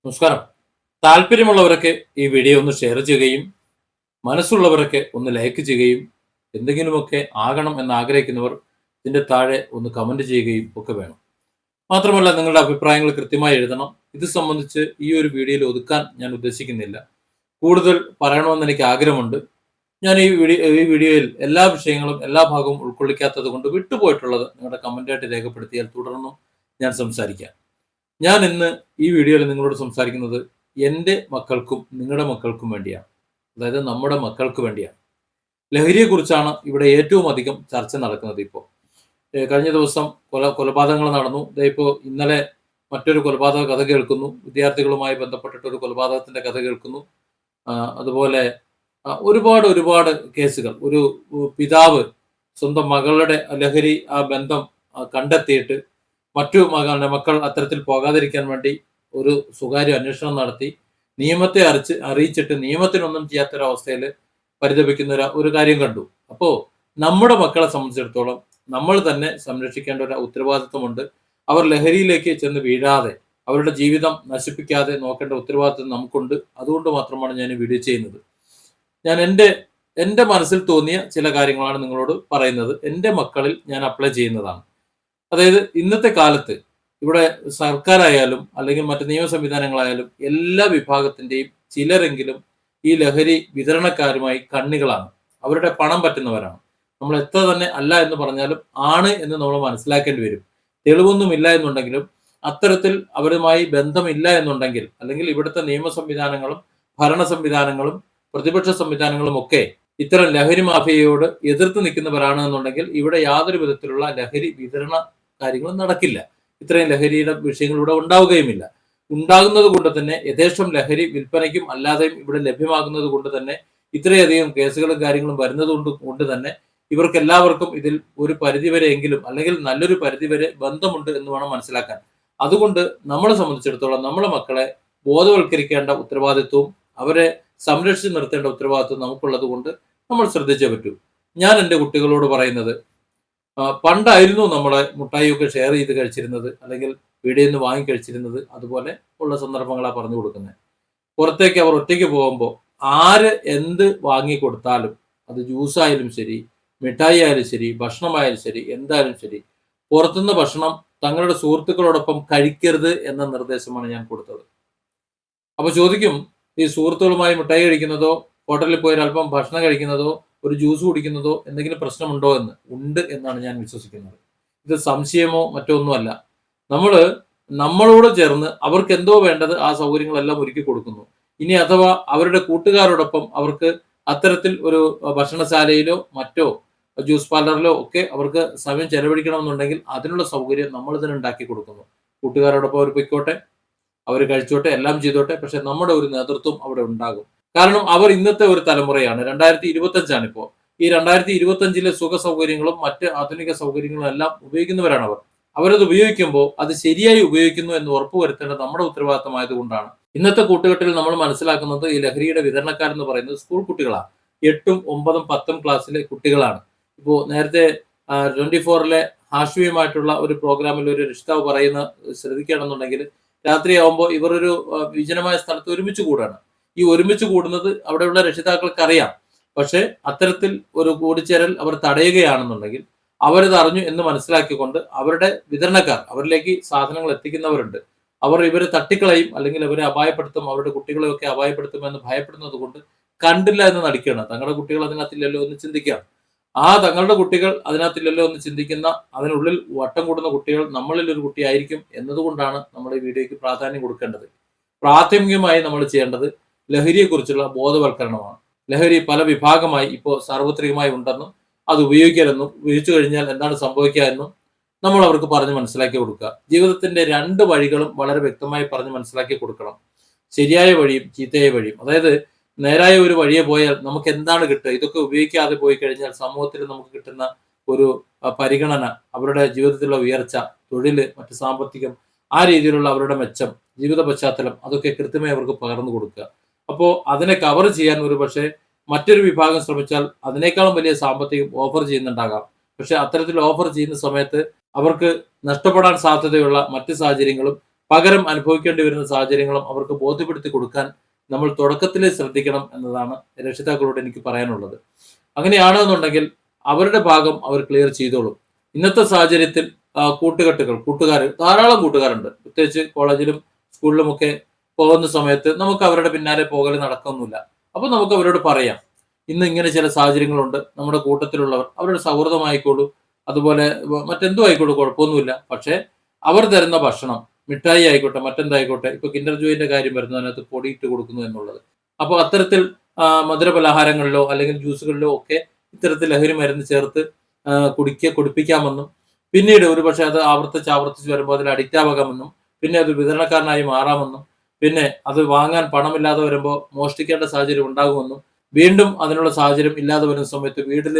നമസ്കാരം. താല്പര്യമുള്ളവരൊക്കെ ഈ വീഡിയോ ഒന്ന് ഷെയർ ചെയ്യുകയും മനസ്സുള്ളവരൊക്കെ ഒന്ന് ലൈക്ക് ചെയ്യുകയും എന്തെങ്കിലുമൊക്കെ ആകണം എന്ന് ആഗ്രഹിക്കുന്നവർ ഇതിന്റെ താഴെ ഒന്ന് കമന്റ് ചെയ്യുകയും ഒക്കെ വേണം. മാത്രമല്ല നിങ്ങളുടെ അഭിപ്രായങ്ങൾ കൃത്യമായി എഴുതണം. ഇത് സംബന്ധിച്ച് ഈ ഒരു വീഡിയോയിൽ ഒതുക്കാൻ ഞാൻ ഉദ്ദേശിക്കുന്നില്ല. കൂടുതൽ പറയണമെന്ന് എനിക്ക് ആഗ്രഹമുണ്ട്. ഞാൻ ഈ വീഡിയോയിൽ എല്ലാ വിഷയങ്ങളും എല്ലാ ഭാഗവും ഉൾക്കൊള്ളിക്കാത്തത് കൊണ്ട് വിട്ടുപോയിട്ടുള്ളത് നിങ്ങളുടെ കമന്റായിട്ട് രേഖപ്പെടുത്തിയാൽ തുടർന്നും ഞാൻ സംസാരിക്കാം. ഞാൻ ഇന്ന് ഈ വീഡിയോയിൽ നിങ്ങളോട് സംസാരിക്കുന്നത് എൻ്റെ മക്കൾക്കും നിങ്ങളുടെ മക്കൾക്കും വേണ്ടിയാണ്. അതായത് നമ്മുടെ മക്കൾക്ക് വേണ്ടിയാണ്. ലഹരിയെക്കുറിച്ചാണ് ഇവിടെ ഏറ്റവും അധികം ചർച്ച നടക്കുന്നത്. ഇപ്പോൾ കഴിഞ്ഞ ദിവസം കൊലപാതകങ്ങൾ നടന്നു. ഇപ്പോൾ ഇന്നലെ മറ്റൊരു കൊലപാതക കഥ കേൾക്കുന്നു. വിദ്യാർത്ഥികളുമായി ബന്ധപ്പെട്ടിട്ട് ഒരു കൊലപാതകത്തിന്റെ കഥ കേൾക്കുന്നു. അതുപോലെ ഒരുപാട് കേസുകൾ. ഒരു പിതാവ് സ്വന്തം മകളുടെ ലഹരി ബന്ധം കണ്ടെത്തിയിട്ട് മറ്റു മക്കൾ അത്തരത്തിൽ പോകാതിരിക്കാൻ വേണ്ടി ഒരു സ്വകാര്യ അന്വേഷണം നടത്തി നിയമത്തെ അറിയിച്ചിട്ട് നിയമത്തിനൊന്നും ചെയ്യാത്തൊരവസ്ഥയിൽ പരിതപിക്കുന്ന ഒരു കാര്യം കണ്ടു. അപ്പോൾ നമ്മുടെ മക്കളെ സംബന്ധിച്ചിടത്തോളം നമ്മൾ തന്നെ സംരക്ഷിക്കേണ്ട ഒരു ഉത്തരവാദിത്വമുണ്ട്. അവർ ലഹരിയിലേക്ക് ചെന്ന് വീഴാതെ അവരുടെ ജീവിതം നശിപ്പിക്കാതെ നോക്കേണ്ട ഉത്തരവാദിത്വം നമുക്കുണ്ട്. അതുകൊണ്ട് മാത്രമാണ് ഞാൻ ഈ വീഡിയോ ചെയ്യുന്നത്. ഞാൻ എൻ്റെ മനസ്സിൽ തോന്നിയ ചില കാര്യങ്ങളാണ് നിങ്ങളോട് പറയുന്നത്. എൻ്റെ മക്കളിൽ ഞാൻ അപ്ലൈ ചെയ്യുന്നതാണ്. അതായത് ഇന്നത്തെ കാലത്ത് ഇവിടെ സർക്കാരായാലും അല്ലെങ്കിൽ മറ്റ് നിയമ സംവിധാനങ്ങളായാലും എല്ലാ വിഭാഗത്തിന്റെയും ചിലരെങ്കിലും ഈ ലഹരി വിതരണക്കാരുമായി കണ്ണികളാണ്. അവരുടെ പണം പറ്റുന്നവരാണ്. നമ്മൾ എത്ര തന്നെ അല്ല എന്ന് പറഞ്ഞാലും ആണ് എന്ന് നമ്മൾ മനസ്സിലാക്കേണ്ടി വരും. തെളിവൊന്നുമില്ല എന്നുണ്ടെങ്കിലും അത്തരത്തിൽ അവരുമായി ബന്ധമില്ല എന്നുണ്ടെങ്കിൽ അല്ലെങ്കിൽ ഇവിടുത്തെ നിയമ സംവിധാനങ്ങളും ഭരണ സംവിധാനങ്ങളും പ്രതിപക്ഷ സംവിധാനങ്ങളും ഒക്കെ ഇത്തരം ലഹരി മാഫിയയോട് എതിർത്ത് നിൽക്കുന്നവരാണ് എന്നുണ്ടെങ്കിൽ ഇവിടെ യാതൊരു വിധത്തിലുള്ള ലഹരി വിതരണ കാര്യങ്ങളും നടക്കില്ല. ഇത്രയും ലഹരിയുടെ വിഷയങ്ങൾ ഇവിടെ ഉണ്ടാവുകയുമില്ല. ഉണ്ടാകുന്നത് കൊണ്ട് തന്നെ യഥേഷ്ടം ലഹരി വിൽപ്പനയ്ക്കും അല്ലാതെയും ഇവിടെ ലഭ്യമാകുന്നത് കൊണ്ട് തന്നെ ഇത്രയധികം കേസുകളും കാര്യങ്ങളും വരുന്നത് കൊണ്ട് തന്നെ ഇവർക്ക് എല്ലാവർക്കും ഇതിൽ ഒരു പരിധിവരെ എങ്കിലും അല്ലെങ്കിൽ നല്ലൊരു പരിധിവരെ ബന്ധമുണ്ട് എന്ന് വേണം മനസ്സിലാക്കാൻ. അതുകൊണ്ട് നമ്മളെ സംബന്ധിച്ചിടത്തോളം നമ്മളെ മക്കളെ ബോധവൽക്കരിക്കേണ്ട ഉത്തരവാദിത്വവും അവരെ സംരക്ഷിച്ച് നിർത്തേണ്ട ഉത്തരവാദിത്വം നമുക്കുള്ളത് കൊണ്ട് നമ്മൾ ശ്രദ്ധിച്ചേ പറ്റൂ. ഞാൻ എൻ്റെ കുട്ടികളോട് പറയുന്നത്, പണ്ടായിരുന്നു നമ്മളെ മുട്ടായിയൊക്കെ ഷെയർ ചെയ്ത് കഴിച്ചിരുന്നത് അല്ലെങ്കിൽ വീടിൽ നിന്ന് വാങ്ങി കഴിച്ചിരുന്നത്. അതുപോലെ ഉള്ള സന്ദർഭങ്ങളാണ് പറഞ്ഞു കൊടുക്കുന്നത്. പുറത്തേക്ക് അവർ ഒറ്റയ്ക്ക് പോകുമ്പോൾ ആര് എന്ത് വാങ്ങി കൊടുത്താലും അത് ജ്യൂസായാലും ശരി, മിഠായി ആയാലും ശരി, ഭക്ഷണമായാലും ശരി, എന്തായാലും ശരി, പുറത്തുനിന്ന് ഭക്ഷണം തങ്ങളുടെ സുഹൃത്തുക്കളോടൊപ്പം കഴിക്കരുത് എന്ന നിർദ്ദേശമാണ് ഞാൻ കൊടുത്തത്. അപ്പൊ ചോദിക്കും, ഈ സുഹൃത്തുക്കളുമായി മിഠായി കഴിക്കുന്നതോ ഹോട്ടലിൽ പോയി അല്പം ഭക്ഷണം കഴിക്കുന്നതോ ഒരു ജ്യൂസ് കുടിക്കുന്നതോ എന്തെങ്കിലും പ്രശ്നമുണ്ടോ എന്ന്? ഉണ്ട് എന്നാണ് ഞാൻ വിശ്വസിക്കുന്നത്. ഇത് സംശയമോ മറ്റോ ഒന്നുമല്ല. നമ്മളോട് ചേർന്ന് അവർക്ക് എന്തോ വേണ്ടത് ആ സൗകര്യങ്ങളെല്ലാം ഒരുക്കി കൊടുക്കുന്നു. ഇനി അഥവാ അവരുടെ കൂട്ടുകാരോടൊപ്പം അവർക്ക് അത്തരത്തിൽ ഒരു ഭക്ഷണശാലയിലോ മറ്റോ ജ്യൂസ് പാർലറിലോ ഒക്കെ അവർക്ക് സമയം ചെലവഴിക്കണമെന്നുണ്ടെങ്കിൽ അതിനുള്ള സൗകര്യം നമ്മൾ തന്നെ ഉണ്ടാക്കി കൊടുക്കുന്നു. കൂട്ടുകാരോടൊപ്പം അവർ പൊയ്ക്കോട്ടെ, അവർ കഴിച്ചോട്ടെ, എല്ലാം ചെയ്തോട്ടെ. പക്ഷെ നമ്മുടെ ഒരു നേതൃത്വം അവിടെ ഉണ്ടാകും. കാരണം അവർ ഇന്നത്തെ ഒരു തലമുറയാണ്. 2025 ഇപ്പോൾ. ഈ 2025 സുഖ സൗകര്യങ്ങളും മറ്റ് ആധുനിക സൗകര്യങ്ങളും എല്ലാം ഉപയോഗിക്കുന്നവരാണ് അവർ. അവരത് ഉപയോഗിക്കുമ്പോൾ അത് ശരിയായി ഉപയോഗിക്കുന്നു എന്ന് ഉറപ്പുവരുത്തേണ്ടത് നമ്മുടെ ഉത്തരവാദിത്തമായതുകൊണ്ടാണ്. ഇന്നത്തെ കൂട്ടുകെട്ടിൽ നമ്മൾ മനസ്സിലാക്കുന്നത് ഈ ലഹരിയുടെ വിതരണക്കാരെന്ന് പറയുന്നത് സ്കൂൾ കുട്ടികളാണ്. 8ഉം 9ഉം 10ഉം ക്ലാസ്സിലെ കുട്ടികളാണ്. ഇപ്പോൾ നേരത്തെ 24-ലെ ഹാഷ്മിയുമായിട്ടുള്ള ഒരു പ്രോഗ്രാമിൽ ഒരു രക്ഷിതാവ് പറയുന്ന ശ്രദ്ധിക്കുകയാണെന്നുണ്ടെങ്കിൽ രാത്രിയാവുമ്പോൾ ഇവർ ഒരു വിജനമായ സ്ഥലത്ത് ഒരുമിച്ച് കൂടാണ്. ഈ ഒരുമിച്ച് കൂടുന്നത് അവിടെയുള്ള രക്ഷിതാക്കൾക്ക് അറിയാം. പക്ഷെ അത്തരത്തിൽ ഒരു കൂടിച്ചേരൽ അവർ തടയുകയാണെന്നുണ്ടെങ്കിൽ അവരത് അറിഞ്ഞു എന്ന് മനസ്സിലാക്കിക്കൊണ്ട് അവരുടെ വിതരണക്കാർ, അവരിലേക്ക് സാധനങ്ങൾ എത്തിക്കുന്നവരുണ്ട്, അവർ ഇവരെ തട്ടിക്കളയും അല്ലെങ്കിൽ അവരെ അപായപ്പെടുത്തും, അവരുടെ കുട്ടികളെയൊക്കെ അപായപ്പെടുത്തുമെന്ന് ഭയപ്പെടുന്നത് കൊണ്ട് കണ്ടില്ല എന്ന് നടിക്കുകയാണ്. തങ്ങളുടെ കുട്ടികൾ അതിനകത്തില്ലല്ലോ എന്ന് ചിന്തിക്കുകയാണ്. തങ്ങളുടെ കുട്ടികൾ അതിനകത്തില്ലല്ലോ എന്ന് ചിന്തിക്കുന്ന, അതിനുള്ളിൽ വട്ടം കൂടുന്ന കുട്ടികൾ നമ്മളിൽ ഒരു കുട്ടിയായിരിക്കും എന്നതുകൊണ്ടാണ് നമ്മൾ ഈ വീഡിയോയ്ക്ക് പ്രാധാന്യം കൊടുക്കേണ്ടത്. പ്രാഥമികമായി നമ്മൾ ചെയ്യേണ്ടത് ലഹരിയെക്കുറിച്ചുള്ള ബോധവൽക്കരണമാണ്. ലഹരി പല വിഭാഗമായി ഇപ്പോൾ സാർവത്രികമായി ഉണ്ടെന്നും അത് ഉപയോഗിക്കലെന്നും ഉപയോഗിച്ചു കഴിഞ്ഞാൽ എന്താണ് സംഭവിക്കുക എന്നും നമ്മൾ അവർക്ക് പറഞ്ഞ് മനസ്സിലാക്കി കൊടുക്കുക. ജീവിതത്തിന്റെ 2 വഴികളും വളരെ വ്യക്തമായി പറഞ്ഞ് മനസ്സിലാക്കി കൊടുക്കണം. ശരിയായ വഴിയും ചീത്തയായ വഴിയും. അതായത് നേരായ ഒരു വഴിയെ പോയാൽ നമുക്ക് എന്താണ് കിട്ടുക? ഇതൊക്കെ ഉപയോഗിക്കാതെ പോയി കഴിഞ്ഞാൽ സമൂഹത്തിൽ നമുക്ക് കിട്ടുന്ന ഒരു പരിഗണന, അവരുടെ ജീവിതത്തിലുള്ള ഉയർച്ച, തൊഴില്, മറ്റ് സാമ്പത്തികം, ആ രീതിയിലുള്ള അവരുടെ മെച്ചം, ജീവിത പശ്ചാത്തലം, അതൊക്കെ കൃത്യമായി അവർക്ക് പകർന്നു കൊടുക്കുക. അപ്പോൾ അതിനെ കവർ ചെയ്യാൻ ഒരു പക്ഷേ മറ്റൊരു വിഭാഗം ശ്രമിച്ചാൽ അതിനേക്കാളും വലിയ സാമ്പത്തികം ഓഫർ ചെയ്യുന്നുണ്ടാകാം. പക്ഷെ അത്തരത്തിൽ ഓഫർ ചെയ്യുന്ന സമയത്ത് അവർക്ക് നഷ്ടപ്പെടാൻ സാധ്യതയുള്ള മറ്റ് സാഹചര്യങ്ങളും പകരം അനുഭവിക്കേണ്ടി വരുന്ന സാഹചര്യങ്ങളും അവർക്ക് ബോധ്യപ്പെടുത്തി കൊടുക്കാൻ നമ്മൾ തുടക്കത്തിലേ ശ്രദ്ധിക്കണം എന്നതാണ് രക്ഷിതാക്കളോട് എനിക്ക് പറയാനുള്ളത്. അങ്ങനെയാണെന്നുണ്ടെങ്കിൽ അവരുടെ ഭാഗം അവർ ക്ലിയർ ചെയ്തോളും. ഇന്നത്തെ സാഹചര്യത്തിൽ കൂട്ടുകാർ ധാരാളം കൂട്ടുകാരുണ്ട്. പ്രത്യേകിച്ച് കോളേജിലും സ്കൂളിലുമൊക്കെ പോകുന്ന സമയത്ത് നമുക്ക് അവരുടെ പിന്നാലെ പോകൽ നടക്കൊന്നുമില്ല. അപ്പൊ നമുക്ക് അവരോട് പറയാം, ഇന്ന് ഇങ്ങനെ ചില സാഹചര്യങ്ങളുണ്ട്. നമ്മുടെ കൂട്ടത്തിലുള്ളവർ അവരുടെ സൗഹൃദമായിക്കോളൂ, അതുപോലെ മറ്റെന്തോ ആയിക്കോളൂ, കുഴപ്പമൊന്നുമില്ല. പക്ഷേ അവർ തരുന്ന ഭക്ഷണം, മിഠായി ആയിക്കോട്ടെ, മറ്റെന്തായിക്കോട്ടെ, ഇപ്പൊ കിൻഡർ ജോയിന്റെ കാര്യം വരുന്നു, അതിനകത്ത് പൊടിയിട്ട് കൊടുക്കുന്നു എന്നുള്ളത്. അപ്പോൾ അത്തരത്തിൽ മധുര പലഹാരങ്ങളിലോ അല്ലെങ്കിൽ ജ്യൂസുകളിലോ ഒക്കെ ഇത്തരത്തിൽ ലഹരി മരുന്ന് ചേർത്ത് കുടിപ്പിക്കാമെന്നും പിന്നീട് ഒരുപക്ഷെ അത് ആവർത്തിച്ച് വരുമ്പോൾ അതിൽ അഡിക്റ്റ് ആകാമെന്നും പിന്നെ അത് വിതരണക്കാരനായി മാറാമെന്നും പിന്നെ അത് വാങ്ങാൻ പണമില്ലാതെ വരുമ്പോൾ മോഷ്ടിക്കേണ്ട സാഹചര്യം ഉണ്ടാകുമെന്നും വീണ്ടും അതിനുള്ള സാഹചര്യം ഇല്ലാതെ വരുന്ന സമയത്ത് വീട്ടിൽ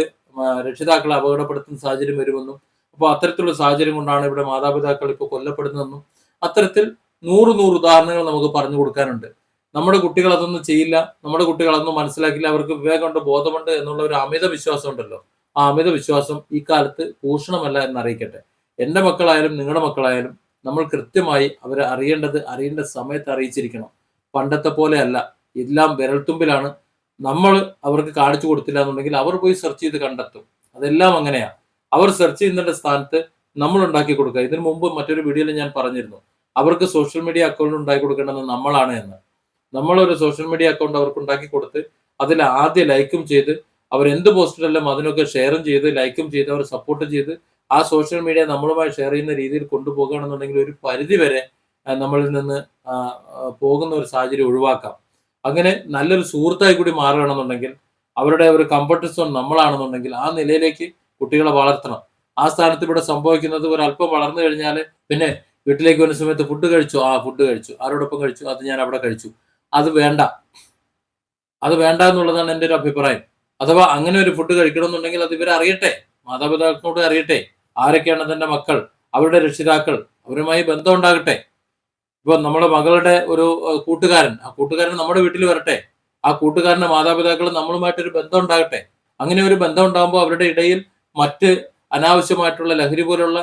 രക്ഷിതാക്കളെ അപകടപ്പെടുത്തുന്ന സാഹചര്യം വരുമെന്നും അപ്പോൾ അത്തരത്തിലുള്ള സാഹചര്യം കൊണ്ടാണ് ഇവിടെ മാതാപിതാക്കൾ ഇപ്പോൾ കൊല്ലപ്പെടുന്നതെന്നും അത്തരത്തിൽ 100 ഉദാഹരണങ്ങൾ നമുക്ക് പറഞ്ഞു കൊടുക്കാനുണ്ട്. നമ്മുടെ കുട്ടികൾ അതൊന്നും ചെയ്യില്ല, നമ്മുടെ കുട്ടികൾ അതൊന്നും മനസ്സിലാക്കില്ല, അവർക്ക് വിവേകമുണ്ട്, ബോധമുണ്ട് എന്നുള്ള ഒരു അമിത വിശ്വാസം ഉണ്ടല്ലോ. ആ അമിത വിശ്വാസം ഈ കാലത്ത് ഭൂഷണമല്ല എന്നറിയിക്കട്ടെ. എൻ്റെ മക്കളായാലും നിങ്ങളുടെ മക്കളായാലും നമ്മൾ കൃത്യമായി അവരെ അറിയേണ്ട സമയത്ത് അറിയിച്ചിരിക്കണം. പണ്ടത്തെ പോലെ അല്ല, എല്ലാം വിരൽത്തുമ്പിലാണ്. നമ്മൾ അവർക്ക് കാണിച്ചു കൊടുത്തില്ല എന്നുണ്ടെങ്കിൽ അവർ പോയി സെർച്ച് ചെയ്ത് കണ്ടെത്തും. അതെല്ലാം അങ്ങനെയാ. അവർ സെർച്ച് ചെയ്യുന്നതിന്റെ സ്ഥാനത്ത് നമ്മൾ ഉണ്ടാക്കി കൊടുക്കുക. ഇതിനു മുമ്പ് മറ്റൊരു വീഡിയോയിൽ ഞാൻ പറഞ്ഞിരുന്നു, അവർക്ക് സോഷ്യൽ മീഡിയ അക്കൗണ്ട് ഉണ്ടാക്കി കൊടുക്കേണ്ടത് നമ്മളാണ് എന്ന്. നമ്മളൊരു സോഷ്യൽ മീഡിയ അക്കൗണ്ട് അവർക്ക് ഉണ്ടാക്കി കൊടുത്ത് അതിൽ ആദ്യം ലൈക്കും ചെയ്ത് അവരെന്ത് പോസ്റ്റിലെല്ലാം അതിനൊക്കെ ഷെയറും ചെയ്ത് ലൈക്കും ചെയ്ത് അവർ സപ്പോർട്ട് ചെയ്ത് ആ സോഷ്യൽ മീഡിയ നമ്മളുമായി ഷെയർ ചെയ്യുന്ന രീതിയിൽ കൊണ്ടുപോകുകയാണെന്നുണ്ടെങ്കിൽ ഒരു പരിധി വരെ നമ്മളിൽ നിന്ന് പോകുന്ന ഒരു സാഹചര്യം ഒഴിവാക്കാം. അങ്ങനെ നല്ലൊരു സുഹൃത്തായി കൂടി മാറുകയാണെന്നുണ്ടെങ്കിൽ അവരുടെ ഒരു കംഫർട്ട് സോൺ നമ്മളാണെന്നുണ്ടെങ്കിൽ ആ നിലയിലേക്ക് കുട്ടികളെ വളർത്തണം. ആ സ്ഥാനത്ത് ഇവിടെ സംഭവിക്കുന്നത് ഒരല്പം വളർന്നു കഴിഞ്ഞാൽ പിന്നെ വീട്ടിലേക്ക് വരുന്ന സമയത്ത് ഫുഡ് കഴിച്ചു, ഫുഡ് കഴിച്ചു, ആരോടൊപ്പം കഴിച്ചു, അത് ഞാൻ അവിടെ കഴിച്ചു, അത് വേണ്ട എന്നുള്ളതാണ് എൻ്റെ ഒരു അഭിപ്രായം. അഥവാ അങ്ങനെ ഒരു ഫുഡ് കഴിക്കണമെന്നുണ്ടെങ്കിൽ അത് ഇവരെ അറിയട്ടെ, മാതാപിതാക്കളോട് അറിയട്ടെ, ആരൊക്കെയാണ് തന്റെ മക്കൾ, അവരുടെ രക്ഷിതാക്കൾ, അവരുമായി ബന്ധം ഉണ്ടാകട്ടെ. ഇപ്പൊ നമ്മുടെ മകളുടെ ഒരു കൂട്ടുകാരൻ, ആ കൂട്ടുകാരൻ നമ്മുടെ വീട്ടിൽ വരട്ടെ, ആ കൂട്ടുകാരന്റെ മാതാപിതാക്കൾ നമ്മളുമായിട്ടൊരു ബന്ധം ഉണ്ടാകട്ടെ. അങ്ങനെ ഒരു ബന്ധം ഉണ്ടാകുമ്പോൾ അവരുടെ ഇടയിൽ മറ്റ് അനാവശ്യമായിട്ടുള്ള ലഹരി പോലുള്ള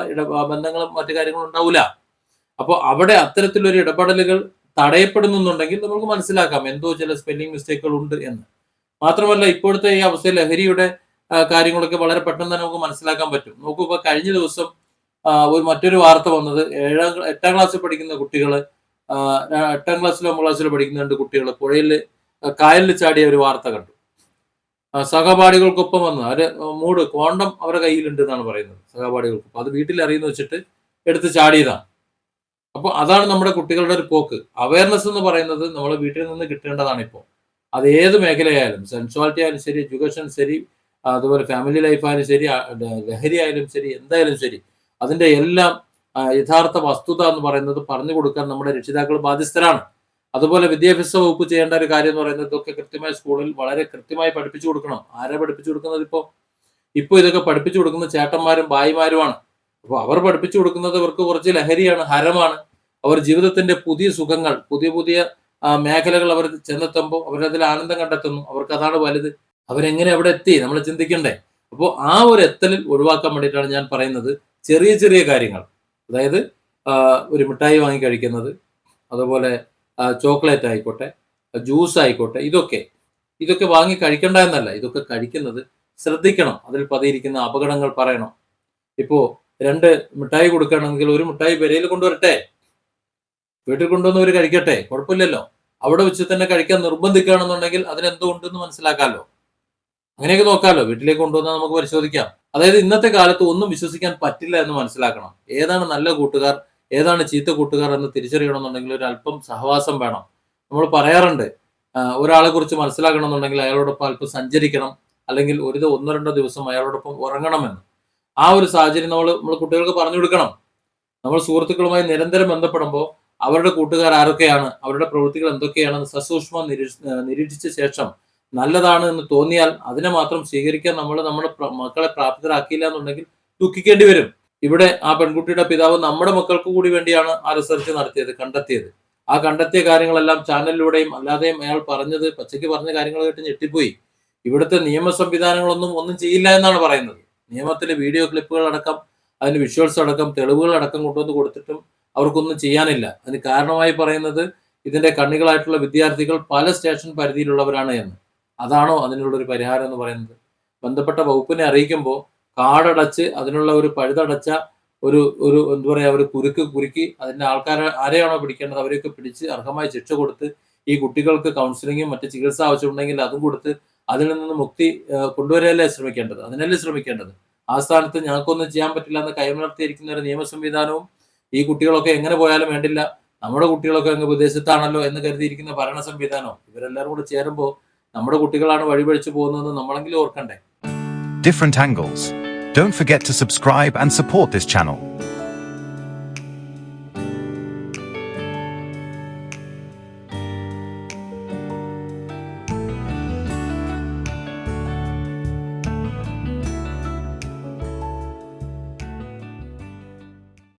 ബന്ധങ്ങളും മറ്റു കാര്യങ്ങളും ഉണ്ടാവില്ല. അപ്പോൾ അവിടെ അത്തരത്തിലൊരു ഇടപെടലുകൾ തടയപ്പെടുന്നുണ്ടെങ്കിൽ നമുക്ക് മനസ്സിലാക്കാം എന്തോ ചില സ്പെല്ലിംഗ് മിസ്റ്റേക്കുകൾ ഉണ്ട് എന്ന്. മാത്രമല്ല ഇപ്പോഴത്തെ ഈ അവസ്ഥയിൽ ലഹരിയുടെ കാര്യങ്ങളൊക്കെ വളരെ പെട്ടെന്ന് തന്നെ നമുക്ക് മനസ്സിലാക്കാൻ പറ്റും. നോക്കൂ, ഇപ്പൊ കഴിഞ്ഞ ദിവസം മറ്റൊരു വാർത്ത വന്നത് 8ാം ക്ലാസ്സിൽ പഠിക്കുന്ന കുട്ടികൾ, 8ാം ക്ലാസ്സിലോ 9ാം ക്ലാസ്സിലോ പഠിക്കുന്ന 2 കുട്ടികൾ കായലിൽ ചാടിയ ഒരു വാർത്ത കണ്ടു. സഹപാഠികൾക്കൊപ്പം വന്ന് അവര് കോണ്ടം അവരുടെ കയ്യിലുണ്ട് എന്നാണ് പറയുന്നത്. സഹപാഠികൾക്കൊപ്പം അത് വീട്ടിൽ അറിയുന്ന വെച്ചിട്ട് എടുത്ത് ചാടിയതാണ്. അപ്പോൾ അതാണ് നമ്മുടെ കുട്ടികളുടെ ഒരു പോക്ക്. അവയർനെസ് എന്ന് പറയുന്നത് നമ്മൾ വീട്ടിൽ നിന്ന് കിട്ടേണ്ടതാണ്. ഇപ്പോൾ അത് ഏത് മേഖലയായാലും, സെൻസുവാലിറ്റി ആയാലും ശരി, എഡ്യൂക്കേഷൻ ശരി, അതുപോലെ ഫാമിലി ലൈഫ് ആയാലും ശരി, ലഹരി ആയാലും ശരി, എന്തായാലും ശരി, അതിന്റെ എല്ലാം യഥാർത്ഥ വസ്തുത എന്ന് പറയുന്നത് പറഞ്ഞു കൊടുക്കാൻ നമ്മുടെ രക്ഷിതാക്കൾ ബാധ്യസ്ഥരാണ്. അതുപോലെ വിദ്യാഭ്യാസ വകുപ്പ് ചെയ്യേണ്ട ഒരു കാര്യം എന്ന് പറയുന്നത് ഇതൊക്കെ കൃത്യമായി സ്കൂളിൽ വളരെ കൃത്യമായി പഠിപ്പിച്ചു കൊടുക്കണം. ആരാ പഠിപ്പിച്ചു കൊടുക്കുന്നത്? ഇപ്പൊ ഇതൊക്കെ പഠിപ്പിച്ചു കൊടുക്കുന്നത് ചേട്ടന്മാരും ഭായിമാരുമാണ്. അപ്പോൾ അവർ പഠിപ്പിച്ചു കൊടുക്കുന്നത് ഇവർക്ക് കുറച്ച് ലഹരിയാണ്, ഹരമാണ്. അവർ ജീവിതത്തിന്റെ പുതിയ സുഖങ്ങൾ, പുതിയ മേഖലകൾ അവർ ചെന്നെത്തുമ്പോൾ അവരതിൽ ആനന്ദം കണ്ടെത്തുന്നു. അവർക്ക് അതാണ് വലുത്. അവരെങ്ങനെ അവിടെ എത്തി നമ്മൾ ചിന്തിക്കണ്ടേ? അപ്പോൾ ആ ഒരു എത്തലിൽ ഒഴിവാക്കാൻ വേണ്ടിയിട്ടാണ് ഞാൻ പറയുന്നത്, ചെറിയ കാര്യങ്ങൾ, അതായത് ഒരു മിഠായി വാങ്ങി കഴിക്കുന്നത്, അതുപോലെ ചോക്ലേറ്റ് ആയിക്കോട്ടെ, ജ്യൂസ് ആയിക്കോട്ടെ, ഇതൊക്കെ വാങ്ങി കഴിക്കണ്ട എന്നല്ല, ഇതൊക്കെ കഴിക്കുന്നത് ശ്രദ്ധിക്കണം. അതിൽ പതിയിരിക്കുന്ന അപകടങ്ങൾ പറയണം. ഇപ്പോ 2 മിഠായി കൊടുക്കുകയാണെങ്കിൽ ഒരു മിഠായി പെരയിൽ കൊണ്ടുവരട്ടെ, വീട്ടിൽ കൊണ്ടുവന്നവർ കഴിക്കട്ടെ, കുഴപ്പമില്ലല്ലോ. അവിടെ വെച്ച് തന്നെ കഴിക്കാൻ നിർബന്ധിക്കുകയാണെന്നുണ്ടെങ്കിൽ അതിനെന്തോ ഉണ്ടെന്ന് മനസ്സിലാക്കാമല്ലോ. അങ്ങനെയൊക്കെ നോക്കാമല്ലോ. വീട്ടിലേക്ക് കൊണ്ടുവന്നാൽ നമുക്ക് പരിശോധിക്കാം. അതായത് ഇന്നത്തെ കാലത്ത് ഒന്നും വിശ്വസിക്കാൻ പറ്റില്ല എന്ന് മനസ്സിലാക്കണം. ഏതാണ് നല്ല കൂട്ടുകാർ, ഏതാണ് ചീത്ത കൂട്ടുകാർ എന്ന് തിരിച്ചറിയണമെന്നുണ്ടെങ്കിൽ ഒരു അല്പം സഹവാസം വേണം. നമ്മൾ പറയാറുണ്ട്, ഒരാളെ കുറിച്ച് മനസ്സിലാക്കണമെന്നുണ്ടെങ്കിൽ അയാളോടൊപ്പം അല്പം സഞ്ചരിക്കണം, അല്ലെങ്കിൽ 1-2 ദിവസം അയാളോടൊപ്പം ഉറങ്ങണമെന്ന്. ആ ഒരു സാഹചര്യം നമ്മൾ കുട്ടികൾക്ക് പറഞ്ഞു കൊടുക്കണം. നമ്മൾ സുഹൃത്തുക്കളുമായി നിരന്തരം ബന്ധപ്പെടുമ്പോൾ അവരുടെ കൂട്ടുകാർ ആരൊക്കെയാണ്, അവരുടെ പ്രവൃത്തികൾ എന്തൊക്കെയാണെന്ന് സസൂക്ഷ്മം നിരീക്ഷിച്ച ശേഷം നല്ലതാണ് എന്ന് തോന്നിയാൽ അതിനെ മാത്രം സ്വീകരിക്കാൻ നമ്മുടെ മക്കളെ പ്രാപ്തരാക്കിയില്ല എന്നുണ്ടെങ്കിൽ ദുഃഖിക്കേണ്ടി വരും. ഇവിടെ ആ പെൺകുട്ടിയുടെ പിതാവ് നമ്മുടെ മക്കൾക്ക് കൂടി വേണ്ടിയാണ് ആ റിസർച്ച് കണ്ടെത്തിയത്. ആ കണ്ടെത്തിയ കാര്യങ്ങളെല്ലാം ചാനലിലൂടെയും അല്ലാതെയും അയാൾ പച്ചയ്ക്ക് പറഞ്ഞ കാര്യങ്ങൾ കേട്ട് ഞെട്ടിപ്പോയി. ഇവിടുത്തെ നിയമ സംവിധാനങ്ങളൊന്നും ഒന്നും ചെയ്യില്ല എന്നാണ് പറയുന്നത്. നിയമത്തിലെ വീഡിയോ ക്ലിപ്പുകൾ അടക്കം, അതിന്റെ വിഷ്വൽസ് അടക്കം, തെളിവുകൾ അടക്കം കൊണ്ടുവന്ന് കൊടുത്തിട്ടും അവർക്കൊന്നും ചെയ്യാനില്ല. അതിന് കാരണമായി പറയുന്നത് ഇതിന്റെ കണ്ണികളായിട്ടുള്ള വിദ്യാർത്ഥികൾ പല സ്റ്റേഷൻ പരിധിയിലുള്ളവരാണ് എന്ന്. അതാണോ അതിനുള്ളൊരു പരിഹാരം എന്ന് പറയുന്നത്? ബന്ധപ്പെട്ട വകുപ്പിനെ അറിയിക്കുമ്പോൾ കാർഡടച്ച് അതിനുള്ള ഒരു പഴുതടച്ച ഒരു ഒരു എന്താ പറയാ, ഒരു കുരുക്കി അതിന്റെ ആൾക്കാരെ ആരെയാണോ പിടിക്കേണ്ടത് അവരെയൊക്കെ പിടിച്ച് അർഹമായ ശിക്ഷ കൊടുത്ത് ഈ കുട്ടികൾക്ക് കൗൺസിലിങ്ങും മറ്റ് ചികിത്സ ആവശ്യമുണ്ടെങ്കിൽ അതും കൊടുത്ത് അതിൽ നിന്ന് മുക്തി കൊണ്ടുവരാനല്ലേ ശ്രമിക്കേണ്ടത്, അതിനല്ലേ ശ്രമിക്കേണ്ടത്. ആ സ്ഥാനത്ത് ഞങ്ങൾക്കൊന്നും ചെയ്യാൻ പറ്റില്ല എന്ന് കൈമലർത്തിയിരിക്കുന്ന ഒരു നിയമ സംവിധാനവും ഈ കുട്ടികളൊക്കെ എങ്ങനെ പോയാലും വേണ്ടില്ല, നമ്മുടെ കുട്ടികളൊക്കെ അങ്ങ് വിദേശത്താണല്ലോ എന്ന് കരുതിയിരിക്കുന്ന ഭരണ സംവിധാനവും ഇവരെല്ലാവരും കൂടെ ചേരുമ്പോൾ നമ്മുടെ കുട്ടികളാണ് വഴിപഴിച്ചു പോകുന്നതെന്ന് നമ്മളെങ്കിലും ഓർക്കണ്ടേ. Different angles. Don't forget to subscribe and support this channel.